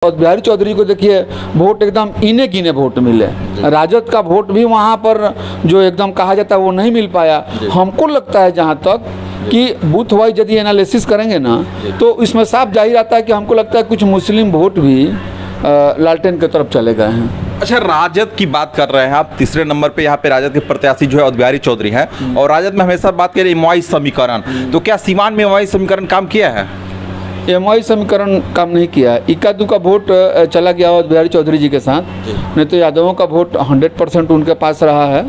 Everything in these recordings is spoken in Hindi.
और बिहारी चौधरी को देखिए वोट एकदम इने गिने वोट मिले। राजद का वोट भी वहाँ पर जो एकदम कहा जाता है वो नहीं मिल पाया। हमको लगता है जहाँ तक कि बूथ वाइज यदि एनालिसिस करेंगे ना तो इसमें साफ जाहिर आता है कि हमको लगता है कुछ मुस्लिम वोट भी लालटेन की तरफ चले गए हैं। अच्छा, राजद की बात कर रहे हैं आप, तीसरे नंबर पे यहाँ पे राजद के प्रत्याशी जो है अवध बिहारी चौधरी हैं और राजद में हमेशा बात करें एमवाई समीकरण, तो क्या सीवान में एमवाई समीकरण काम किया है? एमवाई समीकरण काम नहीं किया है। इक्का दुक्का वोट चला गया अवध बिहारी चौधरी जी के साथ, नहीं तो यादवों का वोट 100% उनके पास रहा है।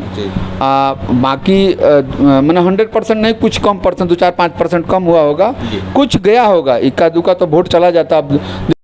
बाकी मैंने 100% नहीं, कुछ कम परसेंट 2-4-5% कम हुआ होगा, कुछ गया होगा, इक्का दुक्का तो वोट चला जाता। अब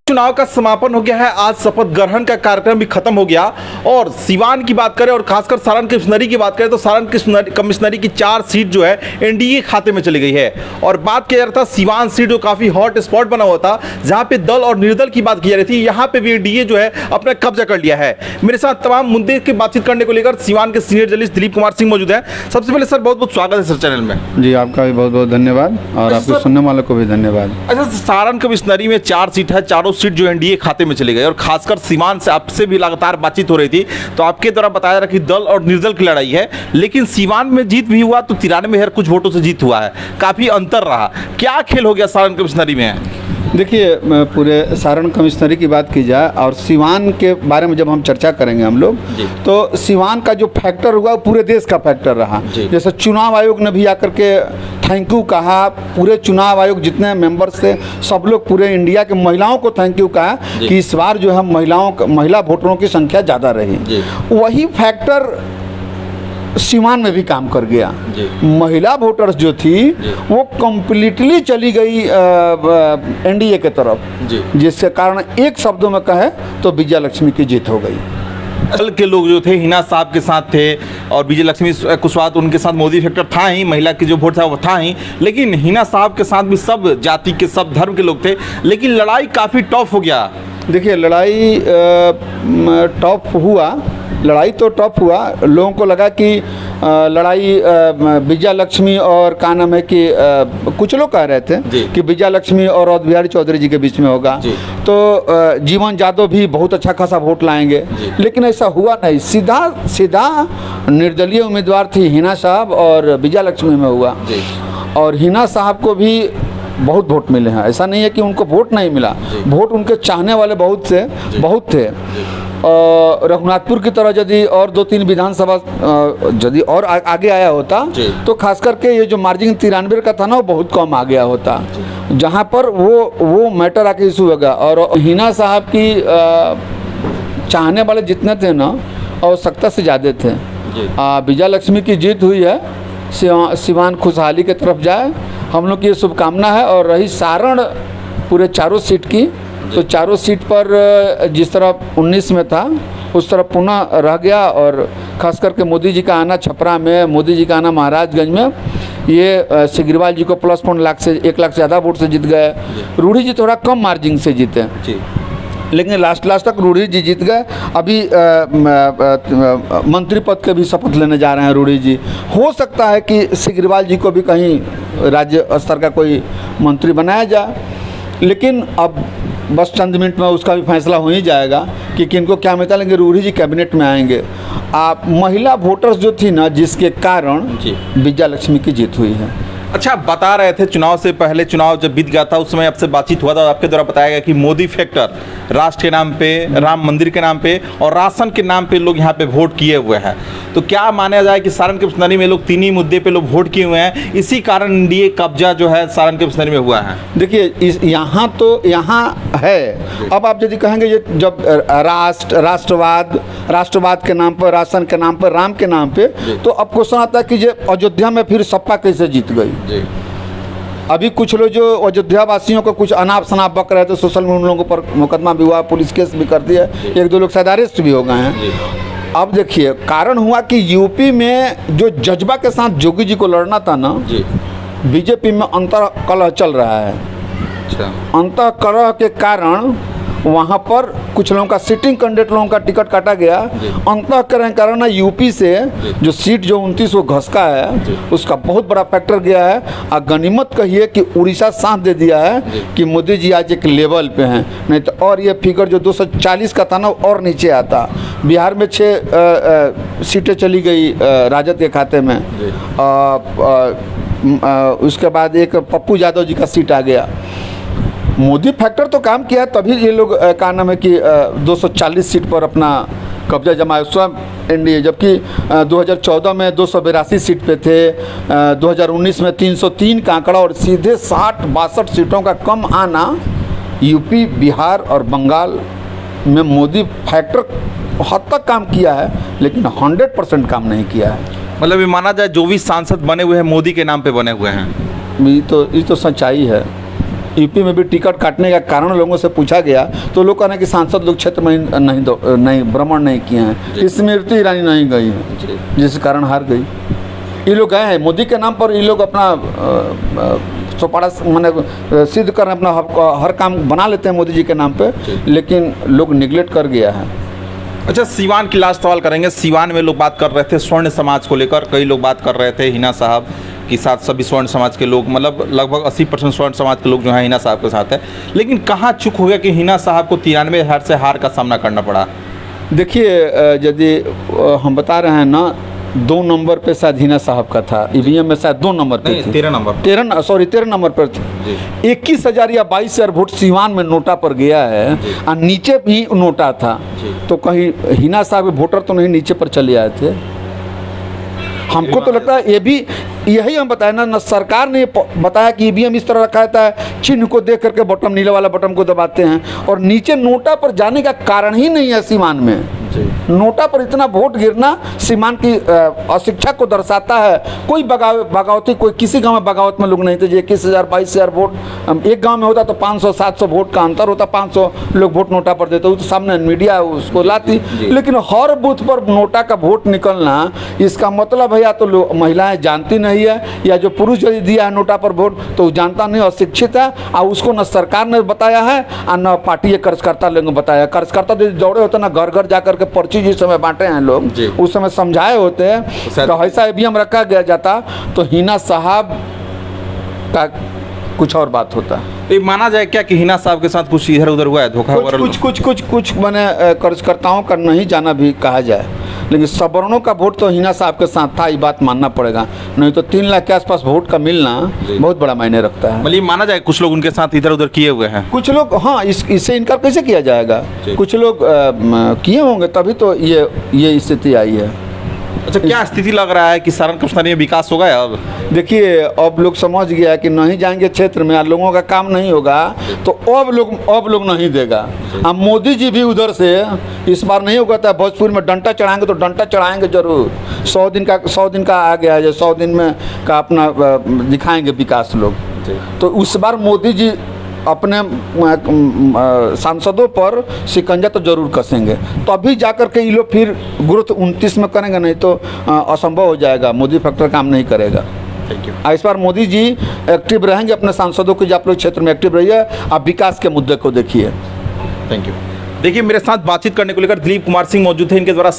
चुनाव का समापन हो गया है, आज शपथ ग्रहण का कार्यक्रम भी खत्म हो गया और सिवान की बात करें और खासकर सारण कमिश्नरी की बात करें तो सारण कमिश्नरी की 4 सीट जो है एनडीए खाते में चली गई है। और बात किया जा रहा था सिवान सीट जो काफी हॉट स्पॉट बना हुआ था, जहां पे दल और निर्दल की बात की जा रही थी, यहां पे भी एनडीए जो है अपना कब्जा कर लिया है। मेरे साथ तमाम मुद्दे की बातचीत करने को लेकर सिवान के सीनियर जर्नलिस्ट दिलीप कुमार सिंह मौजूद है। सबसे पहले सर बहुत बहुत स्वागत है सर चैनल में। जी आपका भी बहुत बहुत धन्यवाद और आपके सुनने वालों को भी धन्यवाद। अच्छा, सारण कमिश्नरी में 4 सीट है, चारों सीट जो एनडीए खाते में चली गई और खासकर सीवान से आपसे भी लगातार बातचीत हो रही थी तो आपके द्वारा बताया जा रहा कि दल और निर्दल की लड़ाई है, लेकिन सीवान में जीत भी हुआ तो 93 कुछ वोटों से जीत हुआ है, काफी अंतर रहा। क्या खेल हो गया सारण कमिश्नरी में? देखिए, पूरे सारण कमिश्नरी की बात की जाए और सिवान के बारे में जब हम चर्चा करेंगे हम लोग, तो सिवान का जो फैक्टर हुआ वो पूरे देश का फैक्टर रहा। जैसे चुनाव आयोग ने भी आकर के थैंक यू कहा, पूरे चुनाव आयोग जितने मेंबर्स थे सब लोग पूरे इंडिया के महिलाओं को थैंक यू कहा कि इस बार जो है महिला वोटरों की संख्या ज़्यादा रही। वही फैक्टर सीवान में भी काम कर गया। महिला वोटर्स जो थी वो कम्प्लीटली चली गई एनडीए के तरफ, जिसके कारण एक शब्दों में कहे तो विजय लक्ष्मी की जीत हो गई। दल के लोग जो थे हिना साहब के साथ थे और विजय लक्ष्मी कुशवाहा उनके साथ मोदी फैक्टर था ही, महिला की जो वोट था वो था ही, लेकिन हिना साहब के साथ भी सब जाति के सब धर्म के लोग थे, लेकिन लड़ाई काफ़ी टफ हो गया। देखिए, लड़ाई टफ हुआ, लड़ाई तो टफ हुआ। लोगों को लगा कि लड़ाई विजय लक्ष्मी और क्या नाम है कि कुछ लोग कह रहे थे कि विजय लक्ष्मी और अवध बिहारी चौधरी जी के बीच में होगा, तो जीवन यादव भी बहुत अच्छा खासा वोट लाएंगे, लेकिन ऐसा हुआ नहीं। सीधा निर्दलीय उम्मीदवार थी हिना साहब और विजय लक्ष्मी में हुआ और हिना साहब को भी बहुत वोट मिले हैं। ऐसा नहीं है कि उनको वोट नहीं मिला, वोट उनके चाहने वाले बहुत थे। रघुनाथपुर की तरह यदि और 2-3 विधानसभा यदि और आगे आया होता तो खास करके ये जो मार्जिन 93 का था ना वो बहुत कम आ गया होता, जहाँ पर वो मैटर आके इशू होगा। और हिना साहब की चाहने वाले जितने थे ना आवश्यकता से ज़्यादा थे। विजय लक्ष्मी की जीत हुई है, सिवान खुशहाली की तरफ जाए, हम लोग की ये शुभकामना है। और रही सारण पूरे 4 सीट की, तो 4 सीट पर जिस तरह 19 में था उस तरह पुनः रह गया और खास करके मोदी जी का आना छपरा में, मोदी जी का आना महाराजगंज में, ये सिग्रीवाल जी को प्लस 1 लाख से 1 लाख से ज़्यादा वोट से जीत गए। रूढ़ी जी थोड़ा कम मार्जिन से जीते, लेकिन लास्ट तक रूढ़ी जी जीत गए। अभी मंत्री पद के भी शपथ लेने जा रहे हैं रूढ़ी जी। हो सकता है कि सिग्रीवाल जी को भी कहीं राज्य स्तर का कोई मंत्री बनाया जाए, लेकिन अब बस चंद मिनट में उसका भी फैसला हो ही जाएगा कि किनको क्या मिलता, लेकिन रूढ़ी जी कैबिनेट में आएंगे। महिला वोटर्स जो थी ना, जिसके कारण विजय लक्ष्मी की जीत हुई है। अच्छा, बता रहे थे चुनाव से पहले, चुनाव जब बीत गया था उस समय आपसे बातचीत हुआ था, आपके द्वारा बताया गया कि मोदी फैक्टर राष्ट्र के नाम पे, राम मंदिर के नाम पे और राशन के नाम पे लोग यहाँ पे वोट किए हुए हैं। तो क्या माना जाए कि सारण कमिश्नरी में लोग 3 ही मुद्दे पे लोग वोट किए हुए हैं, इसी कारण एनडीए कब्जा जो है सारण कमिश्नरी में हुआ है? देखिए, यहाँ है। अब आप यदि कहेंगे ये जब राष्ट्रवाद के नाम पर, राशन के नाम पर, राम के नाम पे, तो अब क्वेश्चन आता है कि ये अयोध्या में फिर सपा कैसे जीत गई। अभी कुछ लोग जो अयोध्या वासियों को कुछ अनाप शनाप बक रहे थे, सोशल मीडिया, उन लोगों पर मुकदमा भी हुआ, पुलिस केस भी कर दिया, 1-2 लोग शायद अरेस्ट भी हो गए हैं। अब देखिए, कारण हुआ कि यूपी में जो जज्बा के साथ जोगी जी को लड़ना था ना, बीजेपी में अंतः कलह चल रहा है। अंतः कलह के कारण वहाँ पर कुछ लोगों का सिटिंग कैंडिडेट लोगों का टिकट काटा गया। अंतःकरण कारण यूपी से जो सीट जो 29 को घसका है उसका बहुत बड़ा फैक्टर गया है। और गनीमत कहिए कि उड़ीसा साथ दे दिया है कि मोदी जी आज एक लेवल पे हैं, नहीं तो और ये फिगर जो 240 का था ना और नीचे आता। बिहार में 6 सीटें चली गई राजद के खाते में। उसके बाद एक पप्पू यादव जी का सीट आ गया। मोदी फैक्टर तो काम किया तभी ये लोग का नाम है कि 240 सीट पर अपना कब्जा जमाए स्वयं एनडीए, जबकि 2014 में 282 सीट पे थे, 2019 में 303 का आंकड़ा और सीधे 60-62 सीटों का कम आना। यूपी, बिहार और बंगाल में मोदी फैक्टर हद तक काम किया है लेकिन 100% काम नहीं किया है। मतलब ये माना जाए जो भी सांसद बने हुए हैं मोदी के नाम पे बने हुए हैं। ये तो सच्चाई है। यूपी में भी टिकट काटने का कारण लोगों से पूछा गया तो लोग कहना कि सांसद लोग क्षेत्र में नहीं भ्रमण नहीं किए हैं, स्मृति ईरानी नहीं गई है जिस कारण हार गई। ये लोग गए हैं मोदी के नाम पर, ये लोग अपना चौपाड़ा मैंने सिद्ध कर अपना हर काम बना लेते हैं मोदी जी के नाम पे, लेकिन लोग निगलेक्ट कर गया है। अच्छा, सीवान की लास्ट सवाल करेंगे। सीवान में लोग बात कर रहे थे स्वर्ण समाज को लेकर, कई लोग बात कर रहे थे हिना साहब के साथ, सभी स्वर्ण समाज के लोग, मतलब लगभग 80% स्वर्ण समाज के लोग जो हैं हिना साहब के साथ है। लेकिन कहाँ चूक हो गया कि हिना साहब को 93,000 से हार का सामना करना पड़ा? देखिए, यदि हम बता रहे हैं ना 2 नंबर पे शायद हिना साहब का था, ईवीएम में शायद 2 नंबर पे थी, 13 नंबर पर थी। 21,000 या 22,000 वोट सीवान में नोटा पर गया है और नीचे भी नोटा था, तो कहीं हिना साहब के वोटर तो नहीं नीचे पर चले आए थे। हमको तो लगता है ये भी यही हम बताए ना सरकार ने बताया कि ईवीएम इस तरह रखा था, चिन्ह को देख करके बटन, नीले वाला बटन को दबाते हैं और नीचे नोटा पर जाने का कारण ही नहीं है। सीमान में नोटा पर इतना वोट गिरना सीमान की अशिक्षा को दर्शाता है। कोई बगावती, कोई किसी गांव में बगावत में लोग नहीं थे। 21,000 22,000 वोट एक गांव में होता तो 500-700 वोट का अंतर होता, 500 लोग वोट नोटा पर देते, तो सामने मीडिया उसको लाती। लेकिन हर बूथ पर नोटा का वोट निकलना, इसका मतलब है या तो महिलाएं जानती नहीं है या जो पुरुष यदि दिया है नोटा पर वोट तो जानता नहीं, अशिक्षित है। और उसको न सरकार ने बताया है और न पार्टी के कार्यकर्ता लोगों ने बताया। कार्यकर्ता जो दौड़े होते ना घर घर जाकर के पर्ची जिस समय बांटे हैं लोग, उस समय समझाए होते हैं तो ऐसा ईवीएम रखा गया जाता तो हिना साहब का कुछ और बात होता। तो माना जाए क्या कि हिना साहब के साथ कुछ इधर उधर हुआ है, धोखा? कुछ मैंने कार्यकर्ताओं का नहीं जाना भी कहा जाए, लेकिन सवर्णों का वोट तो हिना साहब के साथ था, ये बात मानना पड़ेगा। नहीं तो 3 लाख के आसपास वोट का मिलना बहुत बड़ा मायने रखता है। मतलब माना जाए कुछ लोग उनके साथ इधर उधर किए हुए हैं, कुछ लोग, हाँ, इससे इनकार कैसे किया जाएगा? कुछ लोग किए होंगे तभी तो ये स्थिति आई है। अच्छा, क्या स्थिति लग रहा है कि सारण कृष्णनगरी में विकास होगा? अब देखिए, अब लोग समझ गया है कि नहीं जाएंगे क्षेत्र में, लोगों का काम नहीं होगा तो अब लोग नहीं देगा। अब मोदी जी भी उधर से इस बार नहीं होगा था, भोजपुर में डंटा चढ़ाएंगे तो डंटा चढ़ाएंगे जरूर। 100 दिन का आ गया है, 100 दिन में का अपना दिखाएंगे विकास लोग। तो उस बार मोदी जी अपने सांसदों पर शिकंजा तो जरूर कसेंगे, तो अभी जाकर के ये लोग फिर ग्रोथ 29 में करेंगे, नहीं तो असंभव हो जाएगा। मोदी फैक्टर काम नहीं करेगा। Thank you. इस बार मोदी जी एक्टिव रहेंगे, अपने सांसदों को आप लोग क्षेत्र में एक्टिव रहिए, आप विकास के मुद्दे को देखिए। Thank you. देखिए, मेरे साथ बातचीत करने को लेकर दिलीप कुमार सिंह मौजूद थे, इनके द्वारा